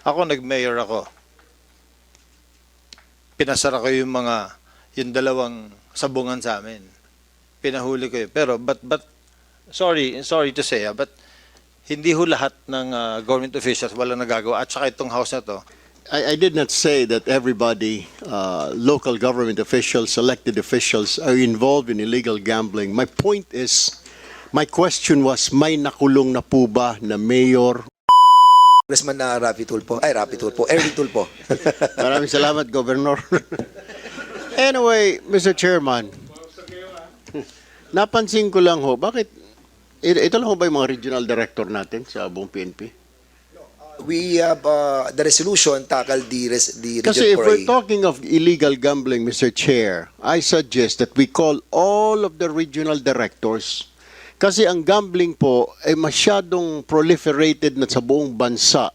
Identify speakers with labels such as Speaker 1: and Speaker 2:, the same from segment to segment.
Speaker 1: Ako, nag-mayor ako. Pinasara ko yung dalawang sabungan sa amin. Pinahuli ko yun. Pero, sorry to say, but hindi ho lahat ng government officials wala nagagawa. At saka itong house na to,
Speaker 2: I did not say that everybody, local government officials, elected officials, are involved in illegal gambling. My point is, my question was, may nakulong na po ba na mayor?
Speaker 3: Congressman na Rapi Tulfo. Ay, Rapi Tulfo. Erwin Tulfo.
Speaker 2: Maraming salamat, Governor. Anyway, Mr. Chairman, napansin ko lang ho, bakit, ito lang ho ba yung mga regional director natin sa buong PNP?
Speaker 3: We have the resolution tackled the
Speaker 2: Kasi if
Speaker 3: Region
Speaker 2: we're
Speaker 3: 4A.
Speaker 2: talking of illegal gambling, Mr. Chair, I suggest that we call all of the regional directors. Kasi ang gambling po ay masyadong proliferated na sa buong bansa.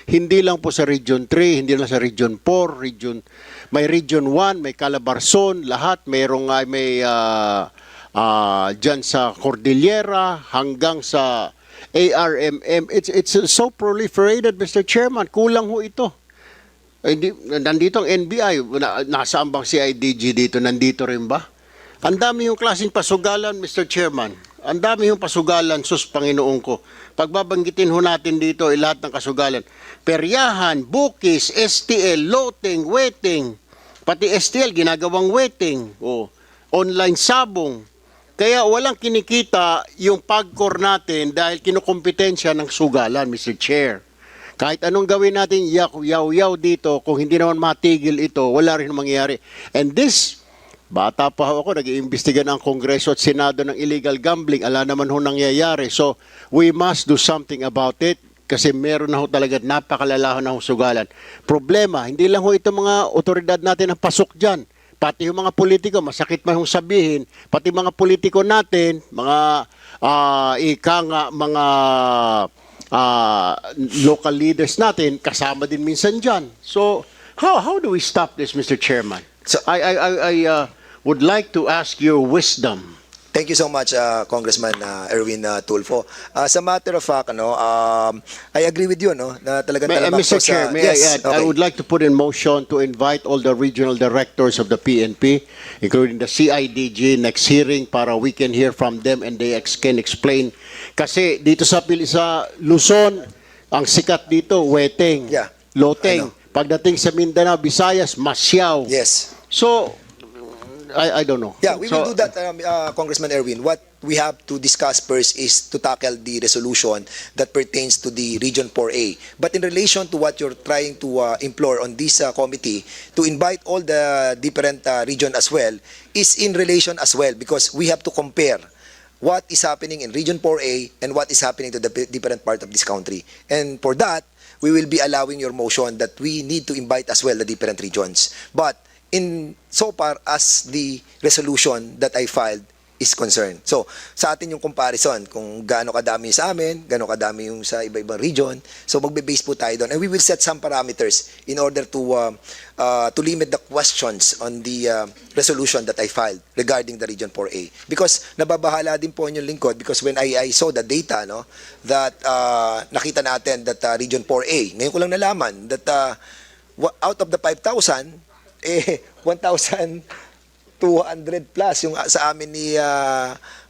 Speaker 2: Hindi lang po sa Region 3, hindi lang sa Region 4, may Region 1, may Calabarzon, lahat. May dyan sa Cordillera hanggang sa ARMM. It's so proliferated, Mr. Chairman. Kulang ho ito. Nandito ang NBI. Nasaan bang CIDG dito? Nandito rin ba? Ang dami yung klaseng pasugalan, Mr. Chairman. Ang dami yung pasugalan, sus, Panginoon ko. Pagbabanggitin ho natin dito ay lahat ng kasugalan. Peryahan, bukis, STL, loting, waiting. Pati STL, ginagawang waiting. Online sabong. Kaya walang kinikita yung pagkor natin dahil kinukompetensya ng sugalan, Mr. Chair. Kahit anong gawin natin, yaw dito, kung hindi naman matigil ito, wala rin mangyayari. And this, bata pa ako, nag-iimbestiga ng Kongreso at Senado ng illegal gambling, ala naman ho nangyayari. So, we must do something about it kasi meron na ho talaga napakalala na ho sugalan. Problema, hindi lang ho ito mga otoridad natin ang pasok dyan. Pati yung mga politiko, masakit man hong sabihin, pati mga politiko natin, mga mga local leaders natin, kasama din minsan dyan. So, how do we stop this, Mr. Chairman?
Speaker 3: So,
Speaker 2: I would like to ask your wisdom.
Speaker 3: Thank you so much, Congressman Erwin Tulfo. As a matter of fact, I agree with you, no? Na talagang
Speaker 2: Mr. Chair, may I add, I would like to put in motion to invite all the regional directors of the PNP, including the CIDG, next hearing para we can hear from them and they can explain. Kasi dito sa Luzon, ang sikat dito, weteng,
Speaker 3: Yeah,
Speaker 2: loteng.
Speaker 3: I know.
Speaker 2: Pagdating sa Mindanao, Visayas, masyaw.
Speaker 3: Yes.
Speaker 2: So, I don't know.
Speaker 3: Yeah, we will do that, Congressman Erwin. What we have to discuss first is to tackle the resolution that pertains to the Region 4A. But in relation to what you're trying to implore on this committee, to invite all the different region as well, is in relation as well because we have to compare what is happening in Region 4A and what is happening to the different part of this country. And for that, we will be allowing your motion that we need to invite as well the different regions. But in so far as the resolution that I filed is concerned. So, sa atin yung comparison, kung gaano kadami sa amin, gaano kadami yung sa iba-ibang region. So, magbe-base po tayo doon. And we will set some parameters in order to limit the questions on the resolution that I filed regarding the Region 4A. Because nababahala din po yung lingkod because when I saw the data, no, that nakita natin that Region 4A, ngayon ko lang nalaman that out of the 5,000, 1,200 plus yung sa amin ni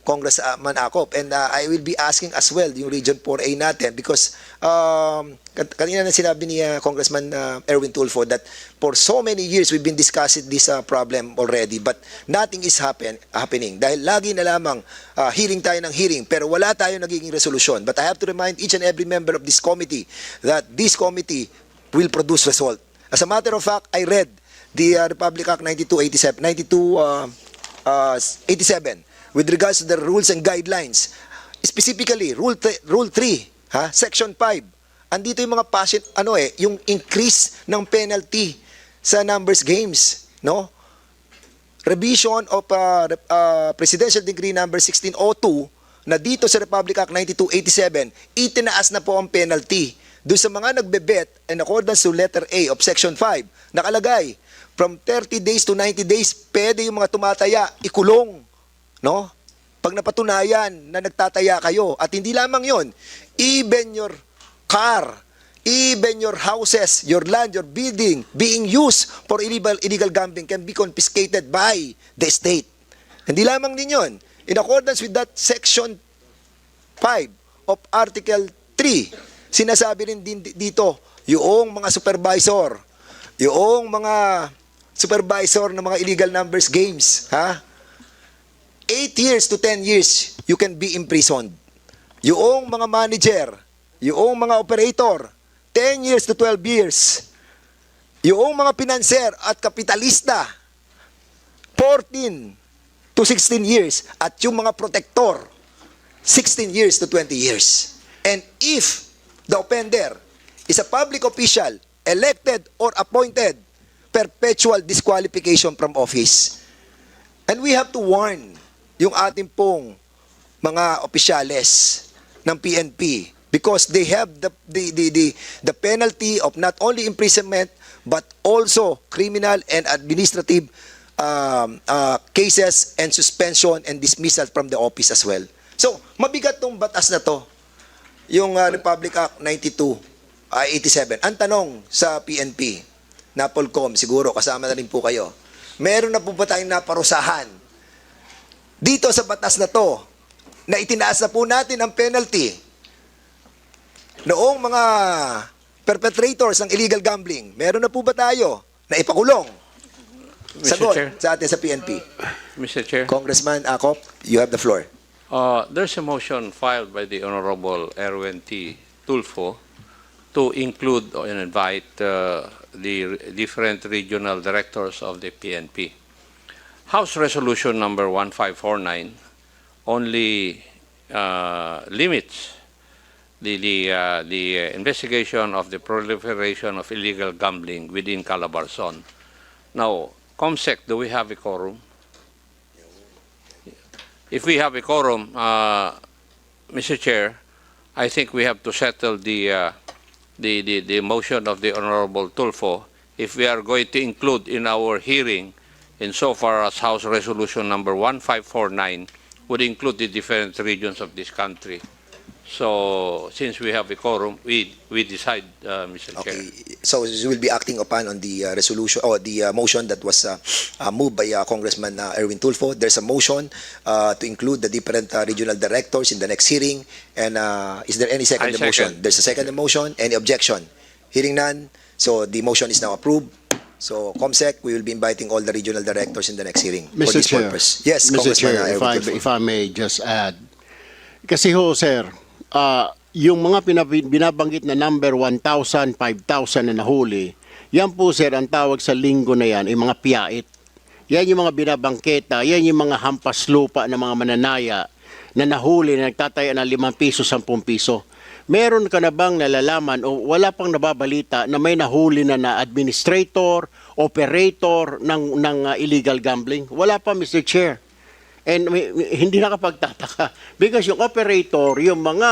Speaker 3: Congressman Acop. And I will be asking as well yung Region 4A natin because kanina na sinabi ni Congressman Erwin Tulfo that for so many years we've been discussing this problem already but nothing is happening. Dahil lagi na lamang hearing tayo ng hearing pero wala tayo nagiging resolution. But I have to remind each and every member of this committee that this committee will produce result. As a matter of fact, I read the Republic Act 9287 with regards to the rules and guidelines. Specifically, Rule 3, Section 5. Andito yung mga passion, yung increase ng penalty sa numbers games, no? Revision of Presidential Decree number 1602 na dito sa Republic Act 9287, itinaas na po ang penalty. Doon sa mga nagbe-bet in accordance to letter A of Section 5, nakalagay, from 30 days to 90 days, pwede yung mga tumataya, ikulong. No? Pag napatunayan na nagtataya kayo, at hindi lamang yon, even your car, even your houses, your land, your building being used for illegal gambling can be confiscated by the state. Hindi lamang din yun. In accordance with that section 5 of Article 3, sinasabi rin din dito, yung mga supervisor ng mga illegal numbers games, 8 years to 10 years, you can be imprisoned. Yung mga manager, yung mga operator, 10 years to 12 years. Yung mga pinanser at kapitalista, 14 to 16 years. At yung mga protector, 16 years to 20 years. And if the offender is a public official, elected or appointed, perpetual disqualification from office. And we have to warn yung ating pong mga opisyales ng PNP because they have the penalty of not only imprisonment but also criminal and administrative cases and suspension and dismissal from the office as well. So, mabigat tong batas na to, yung Republic Act 87. Ang tanong sa PNP, NAPOLCOM, siguro kasama na rin po kayo, meron na po ba tayong naparusahan dito sa batas na to na itinaas na po natin ang penalty noong mga perpetrators ng illegal gambling? Meron na po ba tayo na ipakulong?
Speaker 4: Mr.
Speaker 3: Sagot
Speaker 4: Chair.
Speaker 3: sa atin sa PNP.
Speaker 4: Mr. Chair,
Speaker 3: Congressman Acop, you have the floor.
Speaker 4: there's a motion filed by the Honorable Erwin T. Tulfo to include and invite the different regional directors of the PNP. House Resolution number 1549 only limits the investigation of the proliferation of illegal gambling within Calabarzon. Now, COMSEC, do we have a quorum? If we have a quorum, Mr. Chair, I think we have to settle the motion of the Honorable Tulfo if we are going to include in our hearing insofar as House Resolution number 1549 would include the different regions of this country. So, since we have a quorum, we decide, Mr. Chair.
Speaker 3: Okay, so you will be acting upon on the resolution or the motion that was moved by Congressman Erwin Tulfo. There's a motion to include the different regional directors in the next hearing. And is there any second
Speaker 4: I
Speaker 3: motion?
Speaker 4: second.
Speaker 3: There's a second motion. Any objection? Hearing none. So the motion is now approved. So COMSEC, we will be inviting all the regional directors in the next hearing for
Speaker 2: Mr.
Speaker 3: this
Speaker 2: Chair.
Speaker 3: purpose. Yes,
Speaker 2: Mr.
Speaker 3: Congressman
Speaker 2: Chair,
Speaker 3: Erwin Tulfo.
Speaker 2: if I may just add. Kasi ho, sir, yung mga binabanggit na number 1,000, 5,000 na nahuli, yan po, sir, ang tawag sa linggo na yan, ay mga piyait. Yan yung mga binabangketa, yan yung mga hampas lupa ng mga mananaya na nahuli na nagtataya ng 5 piso, 10 piso. Meron ka na bang nalalaman o wala pang nababalita na may nahuli na administrator, operator ng illegal gambling? Wala pa, Mr. Chair. And hindi nakapagtataka. Because yung operator, yung mga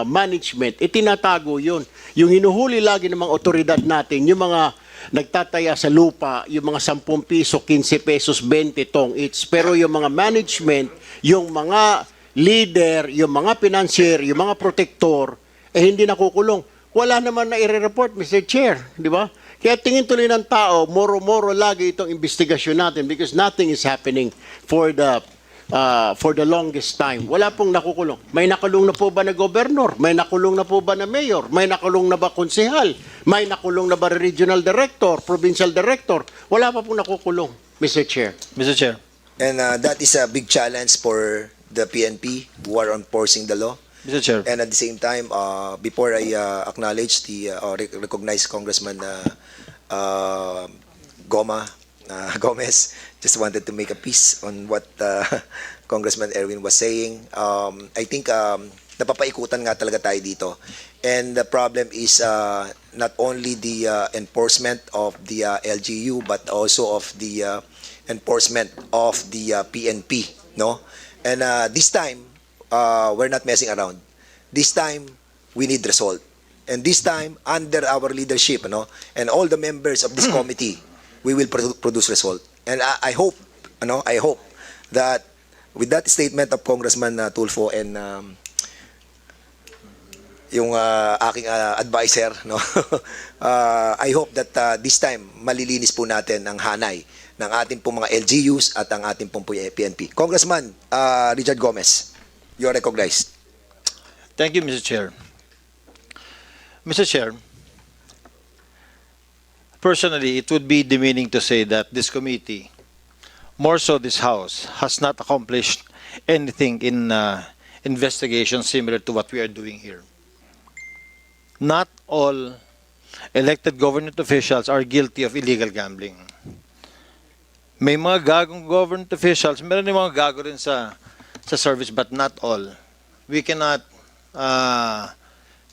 Speaker 2: management, itinatago yun. Yung hinuhuli lagi ng mga otoridad natin, yung mga nagtataya sa lupa, yung mga 10 piso, 15 pesos, 20 tong each. Pero yung mga management, yung mga leader, yung mga financier, yung mga protector, hindi nakukulong. Wala naman na i-report, Mr. Chair. Di ba? Kaya tingin tuloy ng tao, moro-moro lagi itong investigasyon natin because nothing is happening for the longest time. Wala pong nakukulong. May nakulong na po ba na gobernador? May nakulong na po ba na mayor? May nakulong na ba konsehal? May nakulong na ba regional director, provincial director? Wala pa pong nakukulong, Mr. Chair.
Speaker 1: Mr. Chair.
Speaker 3: And that is a big challenge for the PNP who are enforcing the law.
Speaker 1: Mr. Chair.
Speaker 3: And at the same time, before I acknowledge or recognize Congressman Gomez, just wanted to make a piece on what Congressman Erwin was saying. I think napapaikutan nga talaga tayo dito. And the problem is not only the enforcement of the LGU but also of the enforcement of the PNP, no? And this time, we're not messing around. This time, we need result. And this time, under our leadership, and all the members of this committee, we will produce result. And I hope that with that statement of Congressman Tulfo and yung aking advisor, no? I hope that this time malilinis po natin ang hanay ng ating pong mga LGUs at ang ating pong PNP. Congressman Richard Gomez, you are recognized.
Speaker 1: Thank you, Mr. Chair. Mr. Chair, personally, it would be demeaning to say that this committee, more so this House, has not accomplished anything in investigation similar to what we are doing here. Not all elected government officials are guilty of illegal gambling. May mga gagong government officials, meron din mga gago rin sa service, but not all. We cannot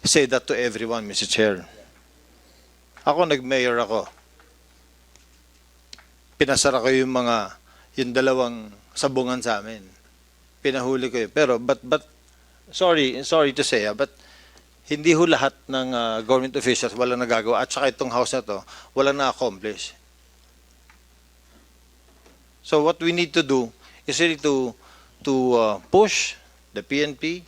Speaker 1: say that to everyone, Mr. Chair. Ako, nag-mayor ako. Pinasara ko yung dalawang sabungan sa amin. Pinahuli ko yun. Pero, but sorry to say, but hindi ho lahat ng government officials walang nagagawa. At saka itong house na to, walang na-accomplish. So what we need to do is really to push the PNP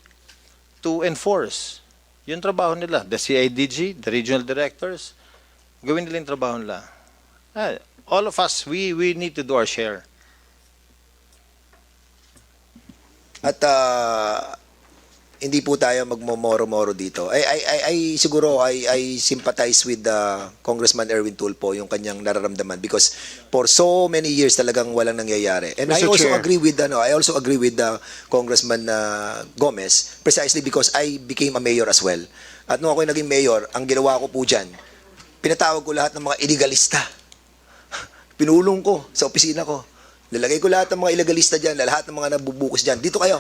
Speaker 1: to enforce yung trabaho nila. The CIDG, the regional directors, gawin nila yung trabaho nila. All of us, we need to do our share.
Speaker 3: At hindi po tayo magmomoro-moro dito. Siguro I sympathize with Congressman Erwin Tulfo yung kanyang nararamdaman because for so many years talagang walang nangyayari. And
Speaker 2: Mr.
Speaker 3: I also
Speaker 2: Chair.
Speaker 3: agree with Congressman Gomez precisely because I became a mayor as well. At nung ako naging mayor, ang ginawa ko po diyan, pinatawag ko lahat ng mga illegalista. Pinulong ko sa opisina ko. Nilagay ko lahat ng mga illegalista diyan, lahat ng mga nabubukas diyan. Dito kayo.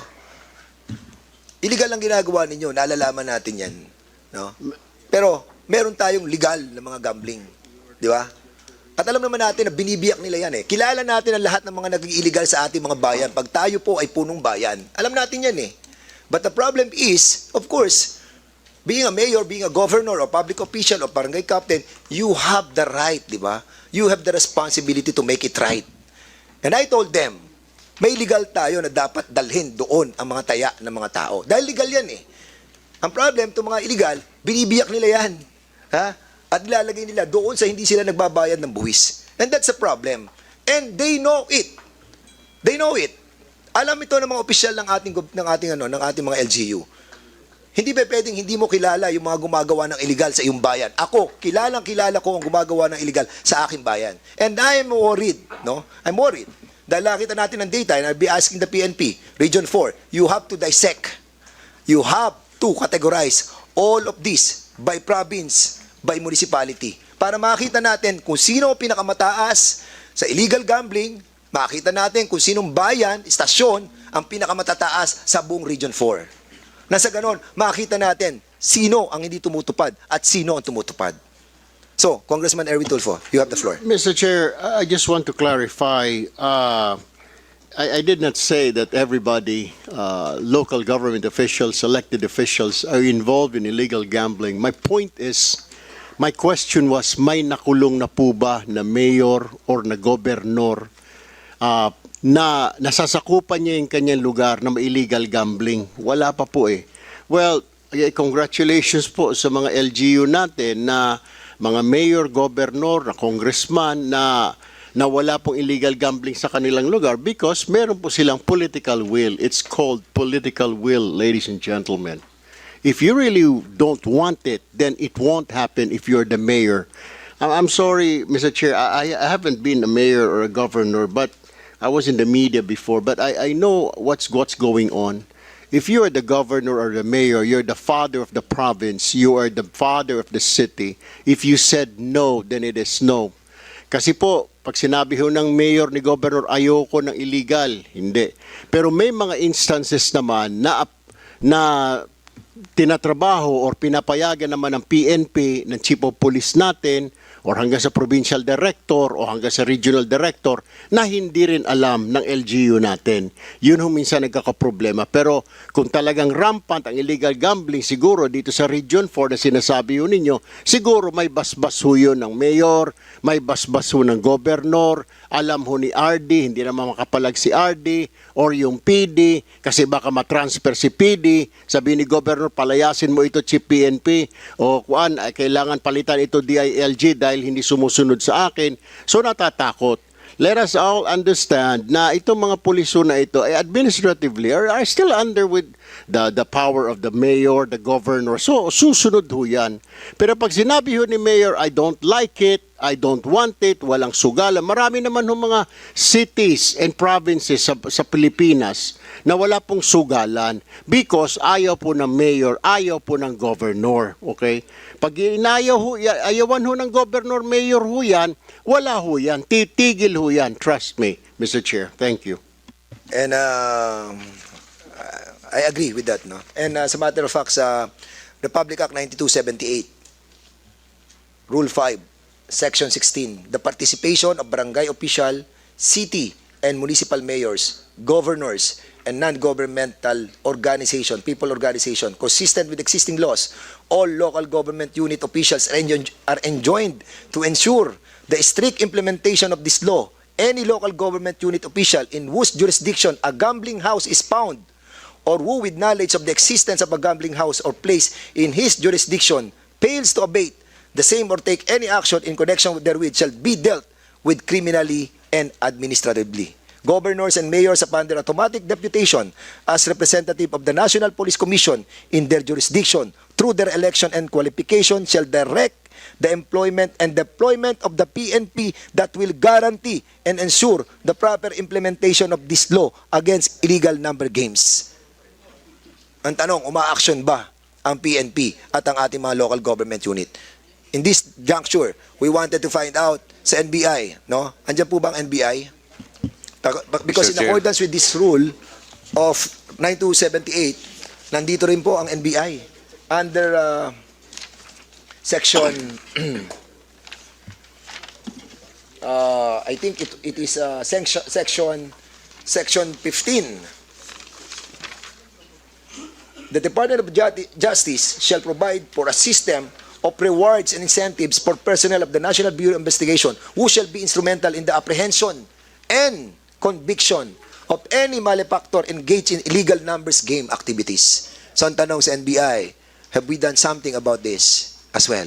Speaker 3: Illegal ang ginagawa ninyo, nalalaman natin yan. No? Pero, meron tayong legal na mga gambling. Di ba? At alam naman natin na binibiyak nila yan eh. Kilala natin ang lahat ng mga naging illegal sa ating mga bayan. Pag tayo po ay punong bayan. Alam natin yan eh. But the problem is, of course, being a mayor, being a governor, or public official, or barangay captain, you have the right, di ba? You have the responsibility to make it right. And I told them, may legal tayo na dapat dalhin doon ang mga taya ng mga tao. Dahil legal yan eh. Ang problem, itong mga illegal, binibiyak nila yan. Ha? At nilalagay nila doon sa hindi sila nagbabayad ng buwis. And that's a problem. And they know it. They know it. Alam ito ng mga opisyal ng ating mga LGU. Hindi ba pwedeng hindi mo kilala yung mga gumagawa ng illegal sa iyong bayan? Ako, kilala ko ang gumagawa ng illegal sa aking bayan. And I'm worried, no? I'm worried. Dahil nakita natin ang data, and I'll be asking the PNP, Region 4, you have to dissect. You have to categorize all of this by province, by municipality. Para makita natin kung sino ang pinakamataas sa illegal gambling, makita natin kung sinong bayan, istasyon, ang pinakamatataas sa buong Region 4. Nasa ganon, makita natin sino ang hindi tumutupad at sino ang tumutupad. So, Congressman Erwin Tulfo, you have the floor.
Speaker 2: Mr. Chair, I just want to clarify. I did not say that everybody, local government officials, elected officials, are involved in illegal gambling. My point is, my question was, may nakulong na po ba na mayor or na gobernador na nasasakupan niya yung kanyang lugar na may illegal gambling? Wala pa po eh. Well, congratulations po sa mga LGU natin na mga mayor, governor, na congressman na wala pong illegal gambling sa kanilang lugar because meron po silang political will. It's called political will, ladies and gentlemen. If you really don't want it, then it won't happen if you're the mayor. I'm sorry, Mr. Chair, I haven't been a mayor or a governor, but I was in the media before, but I know what's going on. If you are the governor or the mayor, you're the father of the province, you are the father of the city. If you said no, then it is no. Kasi po, pag sinabi ho ng mayor ni governor, ayoko ng illegal, hindi. Pero may mga instances naman na tinatrabaho or pinapayagan naman ng PNP, ng chief of police natin, or hanggang sa provincial director o hanggang sa regional director na hindi rin alam ng LGU natin. Yun ho minsan nagkakaproblema. Pero kung talagang rampant ang illegal gambling, siguro dito sa Region 4 na sinasabi ho ninyo, siguro may basbas ho yun ng mayor, may basbas ho ng gobernador, alam ho ni RD, hindi naman makapalag si RD, or yung PD kasi baka matransfer si PD, sabi ni Governor palayasin mo ito Chief PNP o kuan kailangan palitan ito DILG dahil hindi sumusunod sa akin. So natatakot. Let us all understand na itong mga puliso na ito ay administratively are still under with the power of the mayor, the governor. So susunod ho yan. Pero pag sinabi ho ni mayor, I don't like it, I don't want it, walang sugalan. Marami naman ho mga cities and provinces sa Pilipinas na wala pong sugalan because ayaw po ng mayor, ayaw po ng governor. Okay? Pag ayawan ho ng governor, mayor ho yan, wala ho yan. Titigil ho yan. Trust me, Mr. Chair. Thank you.
Speaker 3: And I agree with that, no? And as a matter of fact, sa Republic Act 9278, Rule 5, Section 16, the participation of barangay official, city and municipal mayors, governors, and non-governmental organization, people organization, consistent with existing laws, all local government unit officials are enjoined to ensure the strict implementation of this law. Any local government unit official in whose jurisdiction a gambling house is found, or who with knowledge of the existence of a gambling house or place in his jurisdiction fails to abate the same or take any action in connection therewith shall be dealt with criminally and administratively. Governors and mayors upon their automatic deputation as representative of the National Police Commission in their jurisdiction through their election and qualification shall direct the employment and deployment of the PNP that will guarantee and ensure the proper implementation of this law against illegal number games. Ang tanong, uma-action ba ang PNP at ang ating mga local government unit? In this juncture, we wanted to find out sa NBI, no? Andiyan po ba ang NBI? Because in
Speaker 4: Mr. Chair.
Speaker 3: accordance with this rule of 9278, nandito rin po ang NBI under section I think it is section 15. The Department of Justice shall provide for a system of rewards and incentives for personnel of the National Bureau of Investigation who shall be instrumental in the apprehension and conviction of any malefactor engaged in illegal numbers game activities. So ang tanong sa NBI, have we done something about this as well?